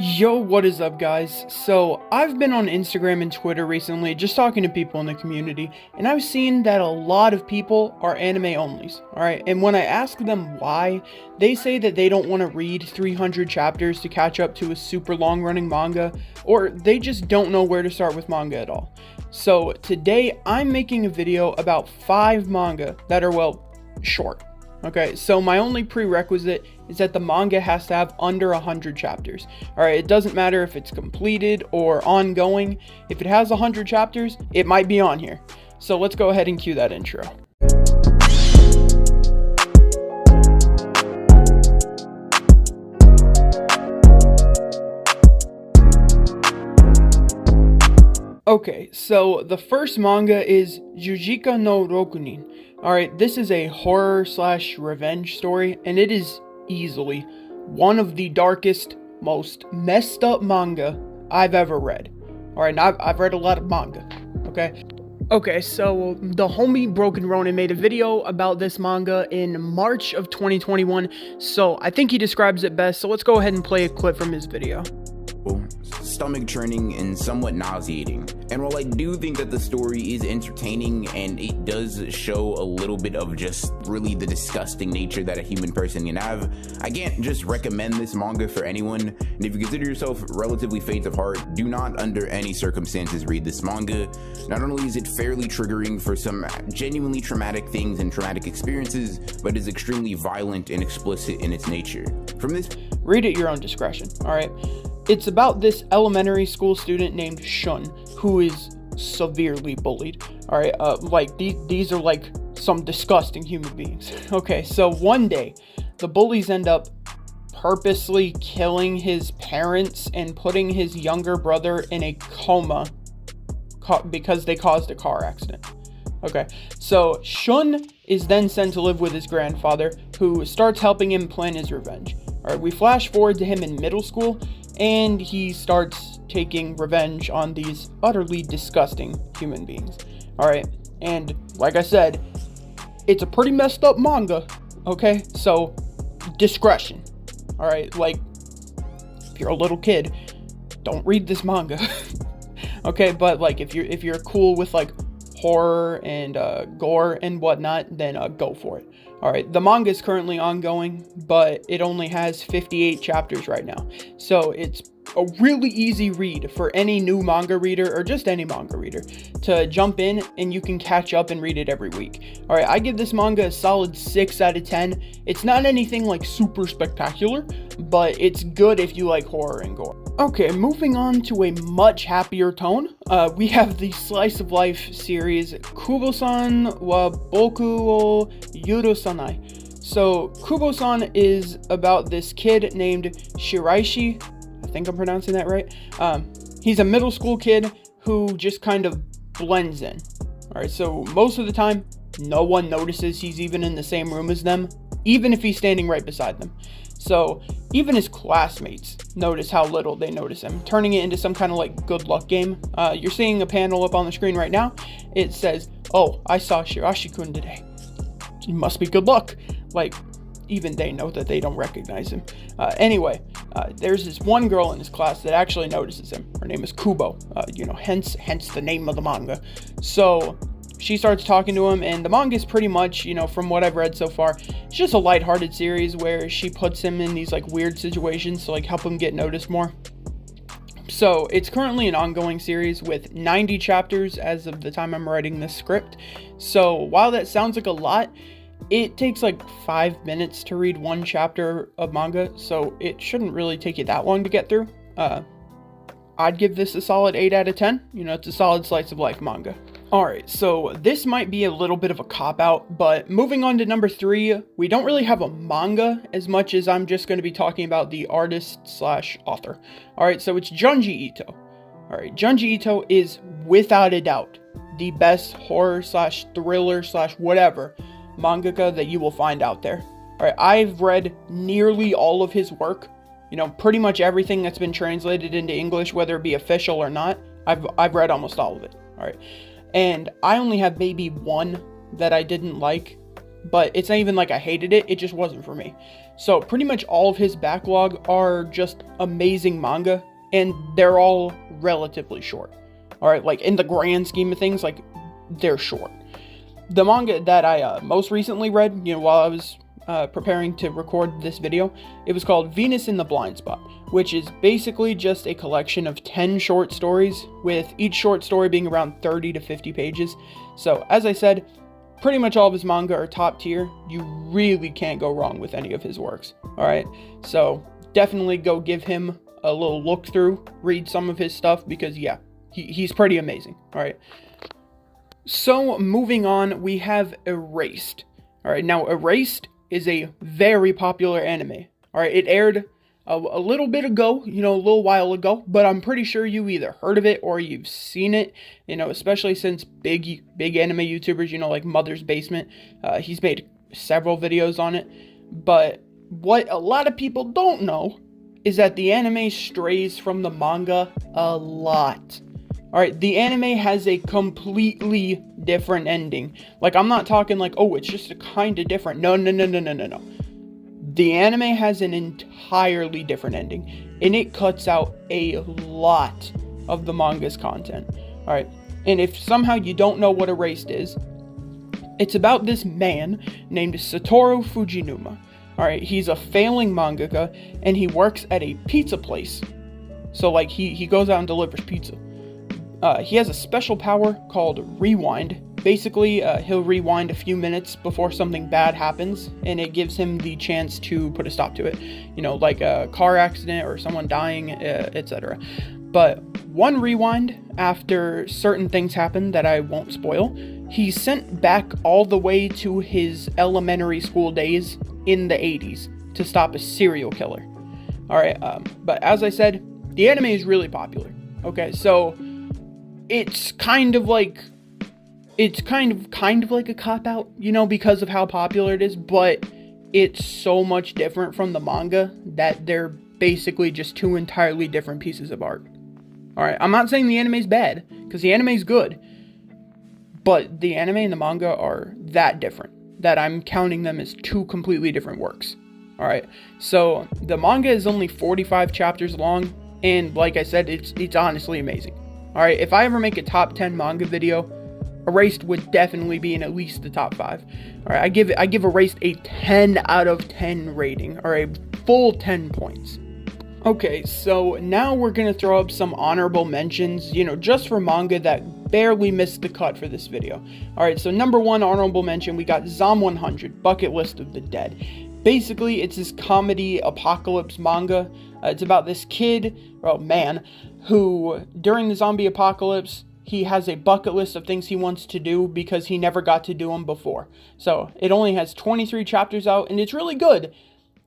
Yo, what is up, guys? So, I've been on Instagram and Twitter recently, just talking to people in the community, and I've seen that a lot of people are anime onlys, alright? And when I ask them why, they say that they don't want to read 300 chapters to catch up to a super long-running manga, or they just don't know where to start with manga at all. So, today, I'm making a video about 5 manga that are, well, short. Okay, so my only prerequisite is that the manga has to have under 100 chapters. Alright, it doesn't matter if it's completed or ongoing. If it has 100 chapters, it might be on here. So let's go ahead and cue that intro. Okay, so the first manga is Jujika no Rokunin. Alright, this is a horror/revenge story, and it is easily one of the darkest, most messed up manga I've ever read. Alright, now I've read a lot of manga, okay? Okay, so the homie Broken Ronin made a video about this manga in March of 2021, so I think he describes it best, so let's go ahead and play a clip from his video. Stomach churning and somewhat nauseating. And while I do think that the story is entertaining and it does show a little bit of just really the disgusting nature that a human person can have, I can't just recommend this manga for anyone. And if you consider yourself relatively faint of heart, do not under any circumstances read this manga. Not only is it fairly triggering for some genuinely traumatic things and traumatic experiences, but is extremely violent and explicit in its nature. From this, read at your own discretion, alright? It's about this elementary school student named Shun, who is severely bullied. Alright, these are like some disgusting human beings. Okay, so one day, the bullies end up purposely killing his parents and putting his younger brother in a coma because they caused a car accident. Okay, so Shun is then sent to live with his grandfather, who starts helping him plan his revenge. Alright, we flash forward to him in middle school, and he starts taking revenge on these utterly disgusting human beings. Alright, and like I said, it's a pretty messed up manga, okay? So, discretion. Alright, like, if you're a little kid, don't read this manga. Okay, but like, if you're cool with like horror and gore and whatnot, then go for it. Alright, the manga is currently ongoing, but it only has 58 chapters right now. So it's a really easy read for any new manga reader, or just any manga reader, to jump in and you can catch up and read it every week. Alright, I give this manga a solid 6 out of 10. It's not anything like super spectacular, but it's good if you like horror and gore. Okay, moving on to a much happier tone, we have the Slice of Life series Kubo-san wa Boku wo Yurusanai. So, Kubo-san is about this kid named Shiraishi. I think I'm pronouncing that right. He's a middle school kid who just kind of blends in. Alright, so most of the time, no one notices he's even in the same room as them, even if he's standing right beside them. So, even his classmates notice how little they notice him, turning it into some kind of like good luck game. You're seeing a panel up on the screen right now. It says, "Oh, I saw Shirashi-kun today. It must be good luck." Like, even they know that they don't recognize him. Anyway, there's this one girl in his class that actually notices him. Her name is Kubo, hence the name of the manga. So, she starts talking to him, and the manga is pretty much, from what I've read so far, it's just a lighthearted series where she puts him in these like weird situations to like help him get noticed more. So it's currently an ongoing series with 90 chapters as of the time I'm writing this script. So while that sounds like a lot, it takes like 5 minutes to read one chapter of manga, so it shouldn't really take you that long to get through. I'd give this a solid 8 out of 10. It's a solid slice of life manga. Alright, so this might be a little bit of a cop-out, but moving on to number 3, we don't really have a manga as much as I'm just going to be talking about the artist/author. Alright, so it's Junji Ito. Alright, Junji Ito is without a doubt the best horror/thriller/whatever mangaka that you will find out there. Alright, I've read nearly all of his work. Pretty much everything that's been translated into English, whether it be official or not, I've read almost all of it. Alright. And I only have maybe one that I didn't like, but it's not even like I hated it, it just wasn't for me. So pretty much all of his backlog are just amazing manga, and they're all relatively short. Alright, like in the grand scheme of things, like they're short. The manga that I most recently read, while I was preparing to record this video, it was called Venus in the Blind Spot, which is basically just a collection of 10 short stories, with each short story being around 30 to 50 pages. So, as I said, pretty much all of his manga are top tier. You really can't go wrong with any of his works. Alright, so definitely go give him a little look through, read some of his stuff, because yeah, he's pretty amazing. Alright, so moving on, we have Erased. Alright, now Erased is a very popular anime. Alright, it aired a little bit ago, a little while ago, but I'm pretty sure you either heard of it or you've seen it, especially since big anime YouTubers, like Mother's Basement, he's made several videos on it. But what a lot of people don't know is that the anime strays from the manga a lot. Alright, the anime has a completely different ending. Like, I'm not talking like, oh, it's just a kind of different. No. The anime has an entirely different ending, and it cuts out a lot of the manga's content. Alright, and if somehow you don't know what Erased is, it's about this man named Satoru Fujinuma. Alright, he's a failing mangaka, and he works at a pizza place. So, like, he goes out and delivers pizza. He has a special power called Rewind. Basically, he'll rewind a few minutes before something bad happens, and it gives him the chance to put a stop to it. Like a car accident or someone dying, etc. But one rewind, after certain things happen that I won't spoil, he's sent back all the way to his elementary school days in the 80s to stop a serial killer. Alright, but as I said, the anime is really popular. Okay, so it's kind of like a cop-out, because of how popular it is, but it's so much different from the manga that they're basically just two entirely different pieces of art. Alright, I'm not saying the anime's bad, because the anime's good, but the anime and the manga are that different, that I'm counting them as two completely different works. Alright, so the manga is only 45 chapters long, and like I said, it's honestly amazing. Alright, if I ever make a top 10 manga video, Erased would definitely be in at least the top 5. Alright, I give Erased a 10 out of 10 rating, or a full 10 points. Okay, so now we're gonna throw up some honorable mentions, just for manga that barely missed the cut for this video. Alright, so number 1 honorable mention, we got Zom 100, Bucket List of the Dead. Basically, it's this comedy apocalypse manga. It's about this man, who, during the zombie apocalypse, he has a bucket list of things he wants to do because he never got to do them before. So, it only has 23 chapters out, and it's really good.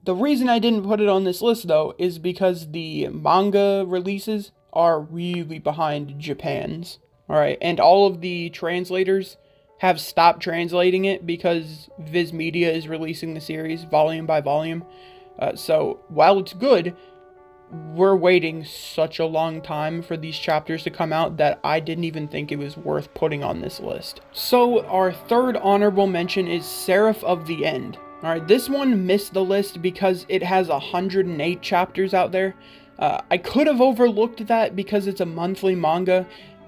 The reason I didn't put it on this list, though, is because the manga releases are really behind Japan's. Alright, and all of the translators have stopped translating it because Viz Media is releasing the series volume by volume. So, while it's good, we're waiting such a long time for these chapters to come out that I didn't even think it was worth putting on this list. So our third honorable mention is Seraph of the End. Alright, this one missed the list because it has 108 chapters out there. I could have overlooked that because it's a monthly manga,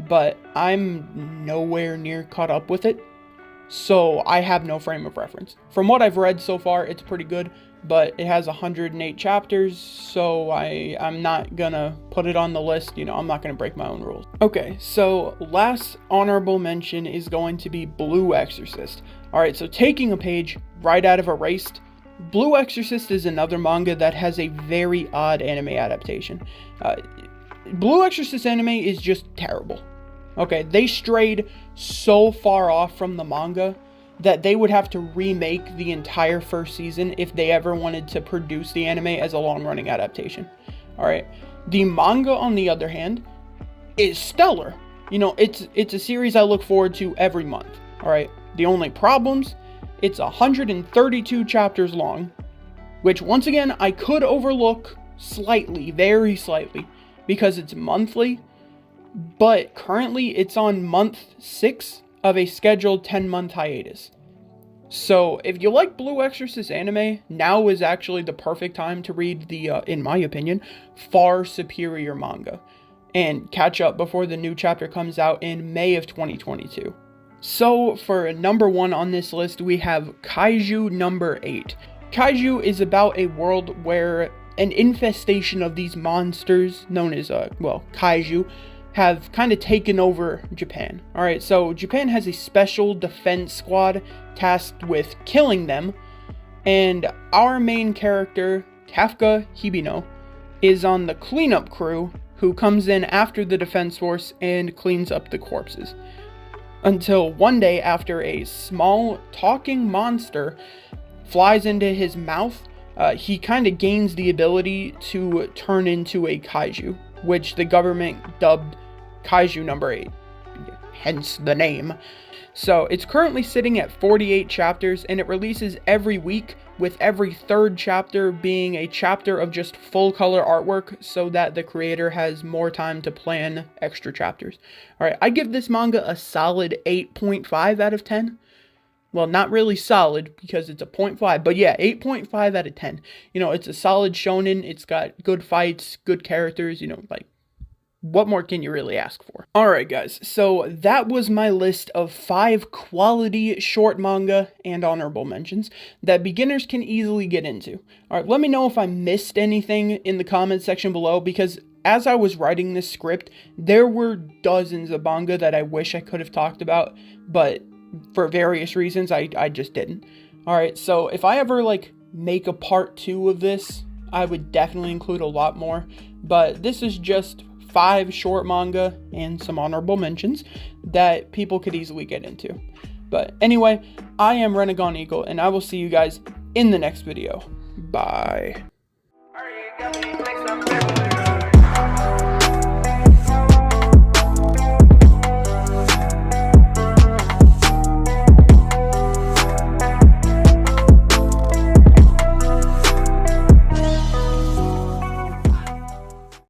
but I'm nowhere near caught up with it, so I have no frame of reference. From what I've read so far, it's pretty good, but it has 108 chapters, so I'm not gonna put it on the list. I'm not gonna break my own rules. Okay, so last honorable mention is going to be Blue Exorcist. Alright, so taking a page right out of Erased, Blue Exorcist is another manga that has a very odd anime adaptation. Blue Exorcist anime is just terrible. Okay, they strayed so far off from the manga that they would have to remake the entire first season if they ever wanted to produce the anime as a long-running adaptation. Alright, the manga, on the other hand, is stellar. It's a series I look forward to every month. Alright, the only problems, it's 132 chapters long, which once again I could overlook slightly, very slightly, because it's monthly, but currently it's on month 6 of a scheduled 10-month hiatus. So, if you like Blue Exorcist anime, now is actually the perfect time to read the, in my opinion, far superior manga, and catch up before the new chapter comes out in May of 2022. So, for number 1 on this list, we have Kaiju number 8. Kaiju is about a world where an infestation of these monsters, known as, Kaiju, have kind of taken over Japan. Alright, so Japan has a special defense squad tasked with killing them, and our main character, Kafka Hibino, is on the cleanup crew who comes in after the defense force and cleans up the corpses. Until one day, after a small talking monster flies into his mouth, he kind of gains the ability to turn into a kaiju, which the government dubbed Kaiju number 8, hence the name. So it's currently sitting at 48 chapters, and it releases every week, with every third chapter being a chapter of just full color artwork so that the creator has more time to plan extra chapters. Alright, I give this manga a solid 8.5 out of 10. Well, not really solid because it's a 0.5, but yeah, 8.5 out of 10. You know, it's a solid shonen, it's got good fights, good characters, what more can you really ask for? Alright guys, so that was my list of 5 quality short manga and honorable mentions that beginners can easily get into. Alright, let me know if I missed anything in the comments section below, because as I was writing this script, there were dozens of manga that I wish I could have talked about, but for various reasons, I just didn't. Alright, so if I ever, make a part 2 of this, I would definitely include a lot more, but this is just 5 short manga and some honorable mentions that people could easily get into. But anyway, I am Renegon Eagle, and I will see you guys in the next video. Bye.